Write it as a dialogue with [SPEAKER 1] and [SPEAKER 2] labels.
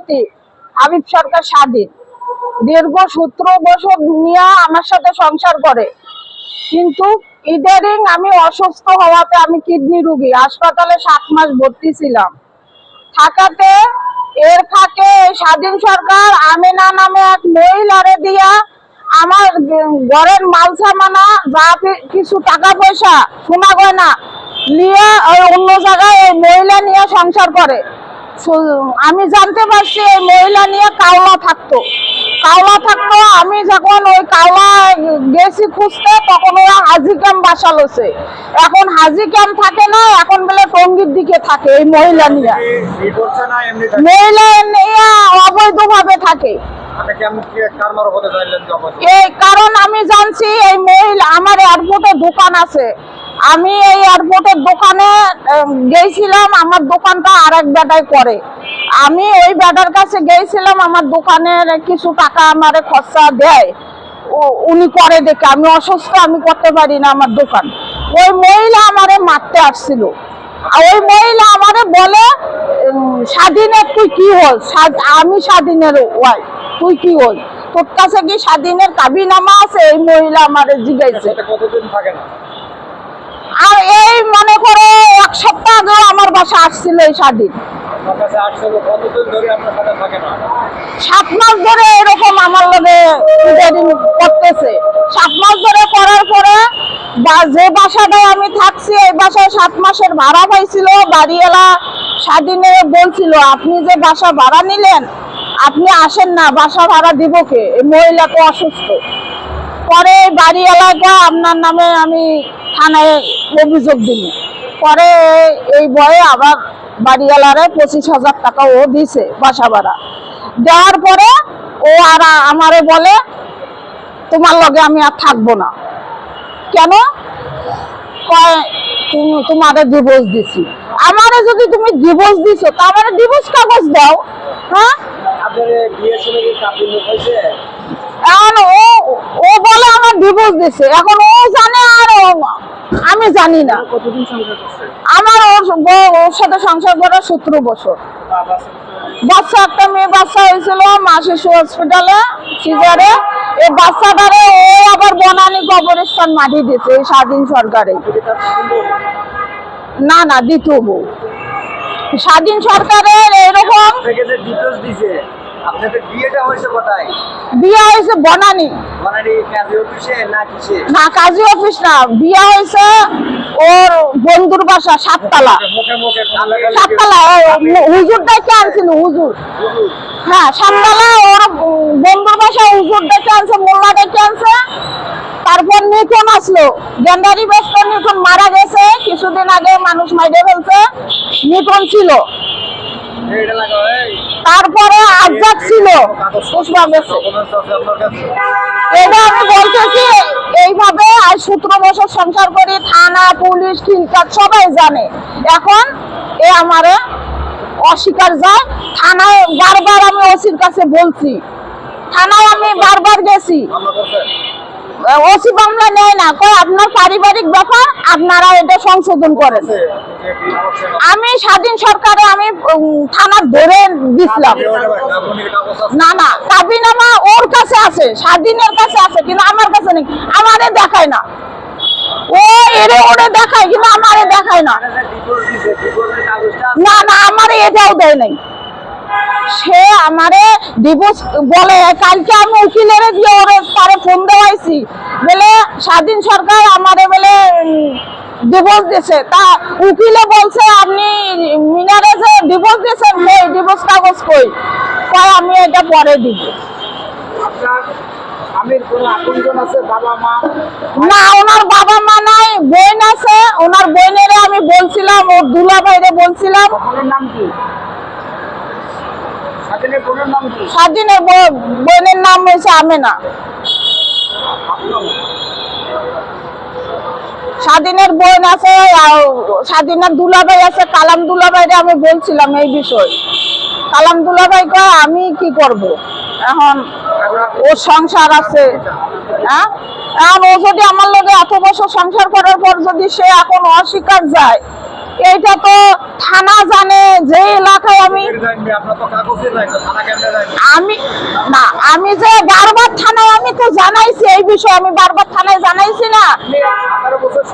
[SPEAKER 1] সভাপতি হাবিব সরকার স্বাধীন দীর্ঘ 17 বছর নিয়ে আমার সাথে সংসার করে, কিন্তু ইদারিং আমি অসুস্থ হওয়াতে আমি কিডনি রোগী হাসপাতালে 7 মাস ভর্তি ছিলাম। থাকাতে এর ফাঁকে স্বাধীন সরকার আমিনা নামে এক মহিলারে দিয়া আমার ঘরের মাল সামানা যা কিছু টাকা পয়সা সোনা গয়না নিয়ে অন্য জায়গায় এই মহিলা নিয়ে সংসার করে। আমি জানতে পারছি এই মহিলা নিয়ে কাওলা থাকতো। আমি যখন ওই কাওলা গেছি খুঁজতে, তখন ওরা হাজি ক্যাম্প বাসালোছে। এখন হাজি ক্যাম্প থাকে না, এখন বলে টঙ্গীর দিকে থাকে। এই মহিলা নিয়ে অবৈধভাবে থাকে। এই কারণ আমি জানছি এই মহিলা, আমার এয়ারপোর্টে দোকান আছে, আমি এই এয়ারপোর্টের দোকানে গেছিলাম, আমার দোকানটা আরেক বেটাই করে। আমি ওই বেটার কাছে গেছিলাম, আমার দোকানের কিছু টাকা আমারে খরচা দেয়, উনি করে দেখে। আমি অসুস্থ, আমি করতে পারি না আমার দোকান। ওই মহিলা আমারে মারতে আসছিল। ওই মহিলা আমারে বলে, স্বাধীনের তুই কি হল? আমি স্বাধীনের ওয়াই, তুই কি হল? তোর কাছে কি স্বাধীনের কাবিনামা আছে? এই মহিলা আমারে জিজ্ঞাসা।
[SPEAKER 2] কতদিন থাকে না?
[SPEAKER 1] আর এই মনে করে 1 সপ্তাহ আগে আমার বাসা আসছিল এই স্বাধীন। 7 মাস ধরে এরকম আমার লগে করতেছে। 7 মাস ধরে করার পরে যে বাসাটায় আমি থাকছি, এই বাসায় 7 মাসের ভাড়া পাইছিল। বাড়িওয়ালা স্বাধীনে বলছিল, আপনি যে বাসা ভাড়া নিলেন, আপনি আসেন না, বাসা ভাড়া দিব কে? এই মহিলা তো অসুস্থ। পরে বাড়ি এলাকা আপনার নামে আমি থানায় অভিযোগ দিল। পরে এই বয়ে আবার বাড়িওয়ালারে 25,000 টাকা ও দিছে বাসা ভাড়া। দেওয়ার পরে ও আর আমারে বলে, তোমার লগে আমি আর থাকবো না। কেন? কয় তোমারে ডিভোর্স দিছি। আমারে যদি তুমি ডিভোর্স দিছো, তা আমারে ডিভোর্স কাগজ দাও। হ্যাঁ, এখন ও বলে আমার ডিভোর্স দিছে। এখন ও জানে আর আমি জানি না। আমার ওর সাথে সংসার করার 17 বছর। বাচ্চা, একটা মেয়ে বাচ্চা হয়েছিল মা শিশু হসপিটালে সিজারে। এই বাচ্চাটারে ও আবার বনানী কবরস্থান মাটি দিয়েছে এই স্বাধীন সরকারে। না না, দ্বিতীয় বউ। স্বাধীন সরকারের এরকম বিয়ে হয়েছে বনানী, না কাজী অফিস না, বিয়ে হয়েছে ওর বন্ধুর বাসা সাততলা। হুজুর ডেকে আনছিল, হুজুর। হ্যাঁ, সাততলা ওর বন্ধুর বাসা, হুজুর ডেকে আনছে, মোল্লা ডেকে আনছে। তারপর নিথন আসলো, গেন্ডারি ব্যস্ত নিথন মারা গেছে কিছুদিন আগে, মানুষ মাইরে ফেলছে। নিথন ছিল, তারপরে আজাদ ছিল, এটা আমি বলতেছি। এইভাবে আজ 17 বছর সংসার করি, থানা পুলিশ খিলকাত সবাই জানে। এখন এ আমারে অস্বীকার যায়। থানায় বারবার আমি ওসির কাছে বলছি, থানায় আমি বারবার গেছি, ওসি মামলা নেয় না। কয় আপনার পারিবারিক ব্যাপার, আপনারা এটা সংশোধন করেন। আমি স্বাধীন সরকারে আমি থানার ধরে দিছিলাম। না না, কাবিনামা ওর কাছে আছে, স্বাধীনের কাছে আছে, কিন্তু আমার কাছে নেই। আমারে দেখায় না, ও এরে ওরে দেখায়, কিন্তু আমারে দেখায় না। না না, আমারে এটাও দেয় নাই। সে আমারে ডিভোর্স বলে। কালকে আমি উকিলের দিয়ে ওরে তারে ফোন দেওয়াইছি, বলে স্বাধীন সরকার আমারে বলে ডিভোর্স দিছে। তা উকিলে বলছে, আপনি মিনারে যে ডিভোর্স দিয়েছেন, কই ডিভোর্স কাগজ কই? কয় আমি এটা পরে দিব। না, ওনার বাবা মা নাই, বোন আছে। ওনার বোনের আমি বলছিলাম, ওর দুলা ভাইরে বলছিলাম। স্বাধীনের বোনের নাম হয়েছে আমেনা। স্বাধীনের বোন আছে, স্বাধীনের দুলাভাই আছে, কালাম দুলাভাইরে আমি বলছিলাম এই বিষয়। কালাম দুলাভাই কয় আমি কি করব, এখন ওর সংসার আছে। হ্যাঁ, এখন ও যদি আমার লগে এত বছর সংসার করার পর যদি সে এখন অস্বীকার যায়, এইটা তো থানা জানে, যে এলাকায় আমি আমি না, আমি যে বারবার থানায় আমি তো জানাইছি এই বিষয়ে, আমি বারবার থানায় জানাইছি না।